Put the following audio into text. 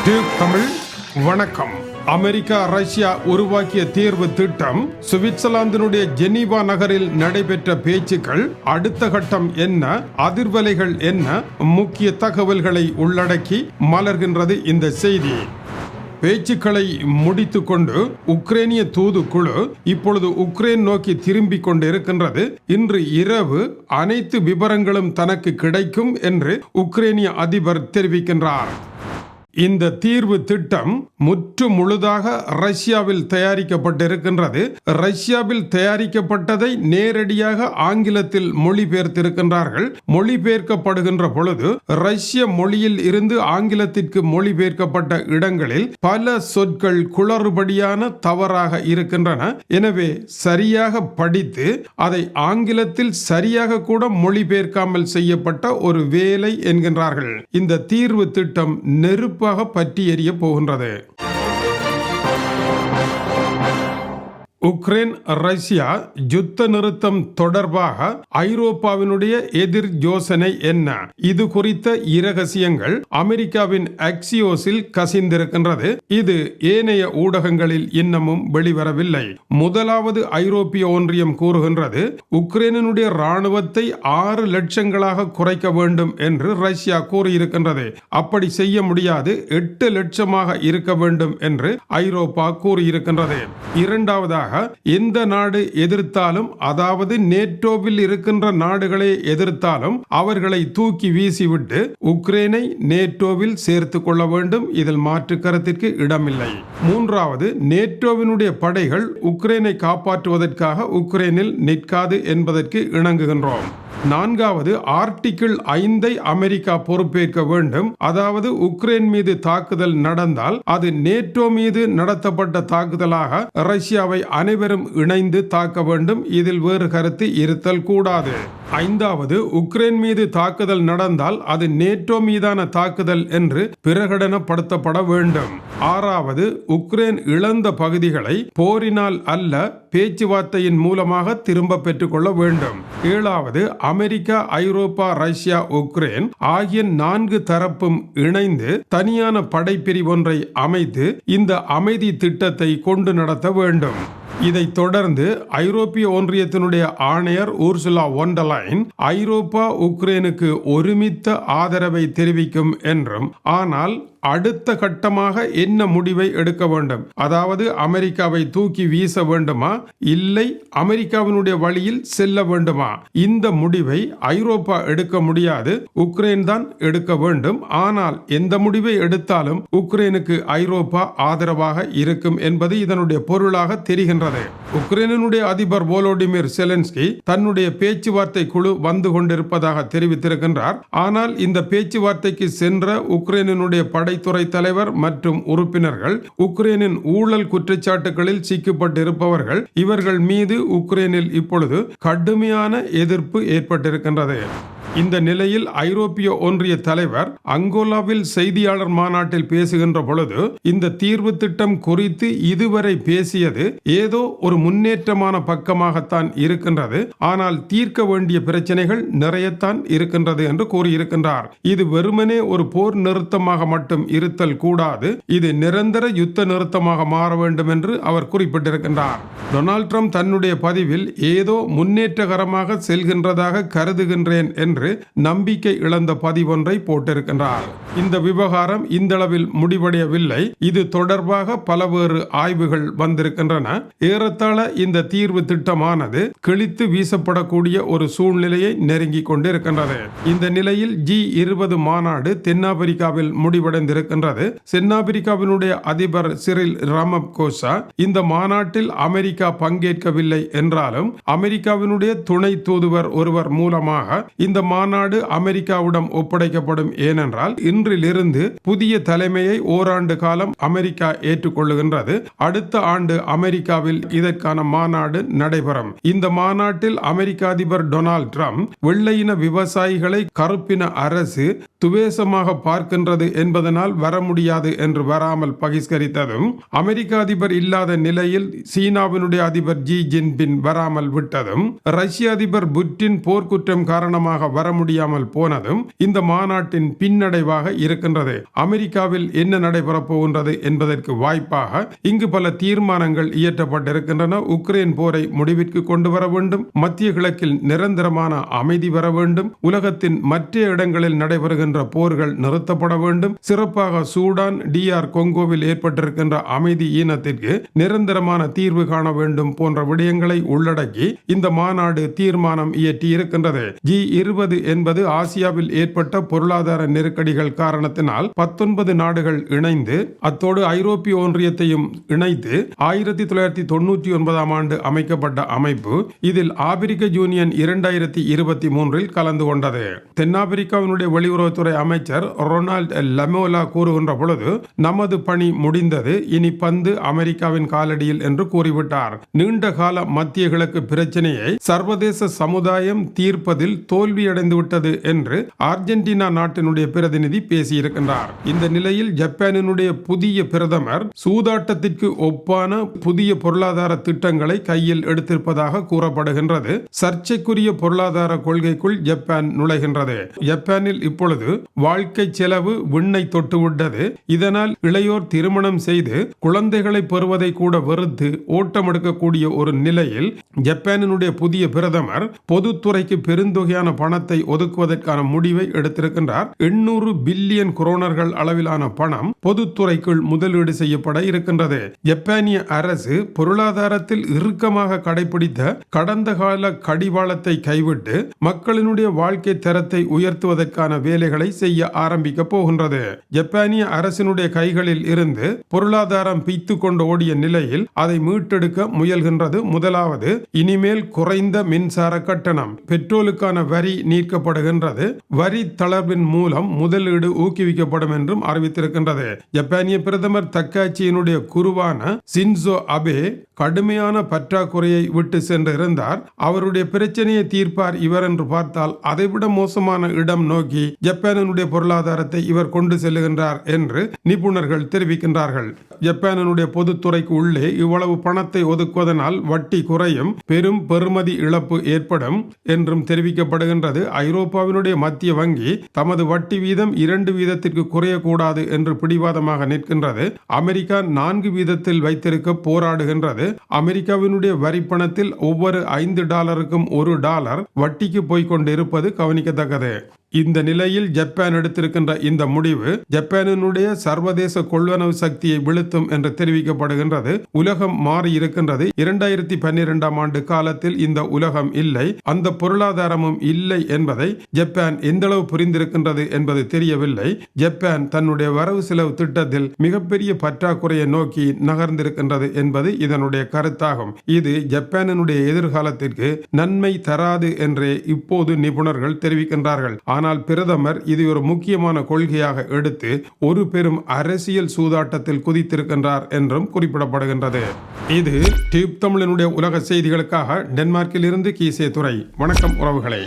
Tube Tamil வணக்கம். America Russia உருவாக்கிய தீர்வு திட்டம், சுவிட்சர்லாந்தினுடைய ஜெனீவா நகரில் நடைபெற்ற பேச்சுக்கள், அடுத்த கட்டம் என்ன, அதிர்வலைகள் என்ன, முக்கிய தகவல்களை உள்ளடக்கி மலர்கின்றது இந்த செய்தி. பேச்சுக்களை முடித்துக் கொண்டு உக்ரைனிய தூதுக்குழு இப்பொழுது உக்ரைன் நோக்கி திரும்பிக் கொண்டிருக்கின்றது. இன்று இரவு அனைத்து விவரங்களும் தனக்கு கிடைக்கும் என்று உக்ரைனிய அதிபர் தெரிவிக்கின்றார். இந்த தீர்வு திட்டம் முற்று முழுதாக ரஷ்யாவில் தயாரிக்கப்பட்டிருக்கின்றது. ரஷ்யாவில் தயாரிக்கப்பட்டதை நேரடியாக ஆங்கிலத்தில் மொழிபெயர்த்திருக்கின்றார்கள். மொழிபெயர்க்கப்படுகின்ற பொழுது ரஷ்ய மொழியில் இருந்து ஆங்கிலத்திற்கு மொழிபெயர்க்கப்பட்ட இடங்களில் பல சொற்கள் குளறுபடியான தவறாக இருக்கின்றன. எனவே சரியாக படித்து அதை ஆங்கிலத்தில் சரியாக கூட மொழிபெயர்க்காமல் செய்யப்பட்ட ஒரு வேலை என்கின்றார்கள். இந்த தீர்வு திட்டம் நெருப்பு பற்றி எரிய போகின்றது. உக்ரைன் ரஷ்யா யுத்த நிறுத்தம் தொடர்பாக ஐரோப்பாவினுடைய எதிர் யோசனை என்ன? இது குறித்த இரகசியங்கள் அமெரிக்காவின் அக்சியோஸில் கசிந்திருக்கின்றது. இது ஏனைய ஊடகங்களில் இன்னமும் வெளிவரவில்லை. முதலாவது ஐரோப்பிய ஒன்றியம் கூறுகின்றது, உக்ரைனுடைய ராணுவத்தை 6 லட்சங்களாக குறைக்க வேண்டும் என்று ரஷ்யா கூறியிருக்கின்றது. அப்படி செய்ய முடியாது, 8 லட்சமாக இருக்க வேண்டும் என்று ஐரோப்பா கூறியிருக்கின்றது. இரண்டாவதாக, எந்த நாடு எதிர்த்தாலும், அதாவது நேட்டோவில் இருக்கின்ற நாடுகளை எதிர்த்தாலும் அவர்களை தூக்கி வீசிவிட்டு உக்ரைனை நேட்டோவில் சேர்த்துக் கொள்ள வேண்டும். இதில் மாற்று கருத்திற்கு இடமில்லை. மூன்றாவது, நேட்டோவினுடைய படைகள் உக்ரைனை காப்பாற்றுவதற்காக உக்ரைனில் நிற்காது என்பதற்கு இணங்குகின்றோம். நான்காவது, ஆர்டிகிள் 5 அமெரிக்கா பொறுப்பேற்க வேண்டும். அதாவது உக்ரைன் மீது தாக்குதல் நடந்தால் அது நேட்டோ மீது நடத்தப்பட்ட தாக்குதலாக ரஷ்யாவை அனைவரும் இணைந்து தாக்க வேண்டும். இதில் வேறு கருத்து இருத்தல் கூடாது. ஐந்தாவது, உக்ரைன் மீது தாக்குதல் நடந்தால் அது நேட்டோ மீதான தாக்குதல் என்று பிரகடனப்படுத்தப்பட வேண்டும். ஆறாவது, உக்ரைன் இழந்த பகுதிகளை போரினால் அல்ல பேச்சுவார்த்தையின் மூலமாக திரும்ப பெற்றுக் கொள்ள வேண்டும். ஏழாவது, அமெரிக்கா, ஐரோப்பா, ரஷ்யா, உக்ரைன் ஆகிய 4 தரப்பும் இணைந்து தனியான படைப்பிரிவு ஒன்றை அமைத்து இந்த அமைதி திட்டத்தை கொண்டு நடத்த வேண்டும். இதைத் தொடர்ந்து ஐரோப்பிய ஒன்றியத்தினுடைய ஆணையர் ஊர்சுலா வான் டெர் லைன் ஐரோப்பா உக்ரைனுக்கு ஒருமித்த ஆதரவை தெரிவிக்கும் என்றும், ஆனால் அடுத்த கட்டமாக என்ன முடிவை எடுக்க வேண்டும், அதாவது அமெரிக்காவை தூக்கி வீச வேண்டுமா, இல்லை அமெரிக்காவினுடைய வழியில் செல்ல வேண்டுமா, இந்த முடிவை ஐரோப்பா எடுக்க முடியாது, உக்ரைன் தான் எடுக்க வேண்டும். ஆனால் எந்த முடிவை எடுத்தாலும் உக்ரைனுக்கு ஐரோப்பா ஆதரவாக இருக்கும் என்பது இதனுடைய பொருளாக தெரிகின்றது. உக்ரைனுடைய அதிபர் வோலோடிமிர் செலன்ஸ்கி தன்னுடைய பேச்சுவார்த்தை குழு வந்து கொண்டிருப்பதாக தெரிவித்திருக்கின்றார். ஆனால் இந்த பேச்சுவார்த்தைக்கு சென்ற உக்ரைனுடைய படைத்துறை தலைவர் மற்றும் உறுப்பினர்கள் உக்ரைனின் ஊழல் குற்றச்சாட்டுகளில் சிக்கப்பட்டிருப்பவர்கள். இவர்கள் மீது உக்ரைனில் இப்பொழுது கடுமையான எதிர்ப்பு ஏற்பட்டிருக்கின்றது. இந்த நிலையில் ஐரோப்பிய ஒன்றிய தலைவர் அங்கோலாவில் செய்தியாளர் மாநாட்டில் பேசுகின்ற பொழுது இந்த தீர்வு திட்டம் குறித்து இதுவரை பேசியது ஏதோ ஒரு முன்னேற்றமான பக்கமாகத்தான் இருக்கின்றது, ஆனால் தீர்க்க வேண்டிய பிரச்சனைகள் நிறையத்தான் இருக்கின்றது என்று கூறியிருக்கின்றார். இது வெறுமனே ஒரு போர் நிறுத்தமாக மட்டும் இருத்தல் கூடாது, இது நிரந்தர யுத்த நிறுத்தமாக மாற வேண்டும் என்று அவர் குறிப்பிட்டிருக்கின்றார். டொனால்ட் ட்ரம்ப் தன்னுடைய பதிவில் ஏதோ முன்னேற்றகரமாக செல்கின்றதாக கருதுகின்றேன் என்று நம்பிக்கை இழந்த பதிவொன்றை போட்டிருக்கின்றார். இந்த விவகாரம் இந்தளவில் முடிவடையவில்லை. இது தொடர்பாக பலவேறு ஆய்வுகள் வந்திருக்கின்றன. ஏறத்தாழ இந்த தீர்வு திட்டமானது கிழித்து வீசப்படக்கூடிய ஒரு சூழ்நிலையை நெருங்கிக் கொண்டிருக்கின்றது. இந்த நிலையில் G20 மாநாடு தென்னாப்பிரிக்காவில் முடிவடைந்திருக்கின்றது. தென்னாப்பிரிக்காவினுடைய அதிபர் சிரில் ராமபோசா இந்த மாநாட்டில் அமெரிக்கா பங்கேற்கவில்லை என்றாலும் அமெரிக்காவினுடைய துணை தூதுவர் ஒருவர் மூலமாக இந்த மாநாடு அமெரிக்காவிடம் ஒப்படைக்கப்படும். ஏனென்றால் இன்றிலிருந்து புதிய தலைமையை ஓராண்டு காலம் அமெரிக்கா ஏற்றுக்கொள்ளுகின்றது. அடுத்த ஆண்டு அமெரிக்காவில் இதற்கான மாநாடு நடைபெறும். இந்த மாநாட்டில் அமெரிக்க அதிபர் டொனால்ட் ட்ரம்ப் வெள்ளையின விவசாயிகளை கருப்பின அரசு துவேசமாக பார்க்கின்றது என்பதனால் வர முடியாது என்று வராமல் பகிஷ்கரித்ததும், அமெரிக்க அதிபர் இல்லாத நிலையில் சீனாவினுடைய அதிபர் ஜி ஜின்பின் வராமல் விட்டதும், ரஷ்ய அதிபர் புட்டின் போர்க்குற்றம் காரணமாக வர முடியாமல் போனதும் இந்த மாநாட்டின் பின்னடைவாக இருக்கின்றது. அமெரிக்காவில் என்ன நடைபெறப் போகின்றது என்பதற்கு வாய்ப்பாக இங்கு பல தீர்மானங்கள் இயற்றப்பட்டிருக்கின்றன. உக்ரைன் போரை முடிவிற்கு கொண்டு வர வேண்டும், மத்திய கிழக்கில் நிரந்தரமான அமைதி வர வேண்டும், உலகத்தின் மற்ற இடங்களில் நடைபெறுகின்ற போர்கள் நிறுத்தப்பட வேண்டும், சிறப்பாக சூடான் DR கொங்கோவில் ஏற்பட்டிருக்கின்ற அமைதி ஈனத்திற்கு நிரந்தரமான தீர்வு காண வேண்டும் போன்ற விடயங்களை உள்ளடக்கி இந்த மாநாடு தீர்மானம் இயற்றி இருக்கின்றது. G20 என்பது ஆசியாவில் ஏற்பட்ட பொருளாதார நெருக்கடிகள் காரணத்தினால் 19 நாடுகள் இணைந்து அத்தோடு ஐரோப்பிய ஒன்றியத்தையும் இணைத்து 1999 ஆண்டு அமைக்கப்பட்ட அமைப்பு. இதில் ஆப்பிரிக்க யூனியன் 2023 கலந்து கொண்டது. தென்னாப்பிரிக்காவினுடைய வெளியுறவுத்துறை அமைச்சர் ரொனால்ட் லமோலா கூறுகின்ற பொழுது, நமது பணி முடிந்தது, இனி பந்து அமெரிக்காவின் காலடியில் என்று கூறிவிட்டார். நீண்ட கால மத்திய கிழக்கு பிரச்சனையை சர்வதேச சமுதாயம் தீர்ப்பதில் தோல்வியடைந்து விட்டது என்று அர்ஜென்டினா நாட்டினுடைய பிரதிநிதி பேசியிருக்கின்றார். இந்த நிலையில் ஜப்பானினுடைய புதிய பிரதமர் சூதாட்டத்திற்கு ஒப்பான புதிய பொருளாதார திட்டங்களை கையில் எடுத்திருப்பதாக கூறப்படுகின்றது. சர்ச்சைக்குரிய பொருளாதார கொள்கைக்குள் ஜப்பான் நுழைகின்றது. ஜப்பானில் இப்பொழுது வாழ்க்கை செலவு விண்ணை தொட்டுவிட்டது. இதனால் இளையோர் திருமணம் செய்து குழந்தைகளை பெறுவதை கூட வெறுத்து ஓட்டமெடுக்கக்கூடிய ஒரு நிலையில் ஜப்பானினுடைய புதிய பிரதமர் பொதுத்துறைக்கு பெருந்தொகையான பணத்தை ஒதுக்குவதற்கான முடிவை எடுத்திருக்கின்றார். 800 பில்லியன் குரோனர்கள் அளவிலான பணம் பொதுத்துறைக்குள் முதலீடு செய்யப்பட இருக்கின்றது. ஜப்பானிய அரசு பொருளாதாரத்தில் இறுக்கமாக கடைபிடித்த கடந்த கால கடிவாளத்தை கைவிட்டு மக்களினுடைய வாழ்க்கை தரத்தை உயர்த்துவதற்கான வேலைகளை செய்ய ஆரம்பிக்க போகின்றது. ஜப்பானிய அரசினுடைய கைகளில் இருந்து பொருளாதாரம் பிய்த்து கொண்டு ஓடிய நிலையில் அதை மீட்டெடுக்க முயல்கின்றது. முதலாவது, இனிமேல் குறைந்த மின்சார கட்டணம், பெட்ரோலுக்கான வரி நீக்கப்படுகின்றது. வரி தளர்வின் மூலம் முதலீடு ஊக்குவிக்கப்படும் என்றும் அறிவித்திருக்கின்றது. ஜப்பானிய பிரதமர் தக்காச்சியினுடைய குருவான சின்சோ அபே கடுமையான பற்றாக்குறையை விட்டு சென்று இருந்தார். அவருடைய பிரச்சனையை தீர்ப்பார் இவர் என்று பார்த்தால் அதைவிட மோசமான இடம் நோக்கி ஜப்பானினுடைய பொருளாதாரத்தை இவர் கொண்டு செல்லுகின்றார் என்று நிபுணர்கள் தெரிவிக்கின்றார்கள். ஜப்பானினுடைய பொதுத்துறைக்கு உள்ளே இவ்வளவு பணத்தை ஒதுக்குவதனால் வட்டி குறையும், பெரும் பெறுமதி இழப்பு ஏற்படும் என்றும் தெரிவிக்கப்படுகின்றது. ஐரோப்பாவினுடைய மத்திய வங்கி தமது வட்டி வீதம் 2 வீதத்திற்கு குறையக்கூடாது என்று பிடிவாதமாக நிற்கின்றது. அமெரிக்கா 4 வீதத்தில் வைத்திருக்க போராடுகின்றது. அமெரிக்காவினுடைய வரி பணத்தில் ஒவ்வொரு $5க்கும் $1 வட்டிக்கு போய்கொண்டு இருப்பது கவனிக்கத்தக்கது. இந்த நிலையில் ஜப்பான் எடுத்திருக்கின்ற இந்த முடிவு ஜப்பானினுடைய சர்வதேச கொள்வனவு சக்தியை வீழ்த்தும் என்று தெரிவிக்கப்படுகின்றது. உலகம் மாறி இருக்கின்றது. 2012 ஆண்டு காலத்தில் இந்த உலகம் இல்லை, அந்த பொருளாதாரமும் இல்லை என்பதை ஜப்பான் எந்தளவு புரிந்திருக்கின்றது என்பது தெரியவில்லை. ஜப்பான் தன்னுடைய வரவு செலவு திட்டத்தில் மிகப்பெரிய பற்றாக்குறையை நோக்கி நகர்ந்திருக்கின்றது என்பது இதனுடைய கருத்தாகும். இது ஜப்பானினுடைய எதிர்காலத்திற்கு நன்மை தராது என்றே இப்போது நிபுணர்கள் தெரிவிக்கின்றார்கள். ஆனால் பிரதமர் இது ஒரு முக்கியமான கொள்கையாக எடுத்து ஒரு பெரும் அரசியல் சூதாட்டத்தில் குதித்திருக்கின்றார் என்றும் குறிப்பிடப்படுகின்றது. இது டியூப் தமிழனுடைய உலக செய்திகளுக்காக டென்மார்க்கில் இருந்து கீசே துரை. வணக்கம் உறவுகளே.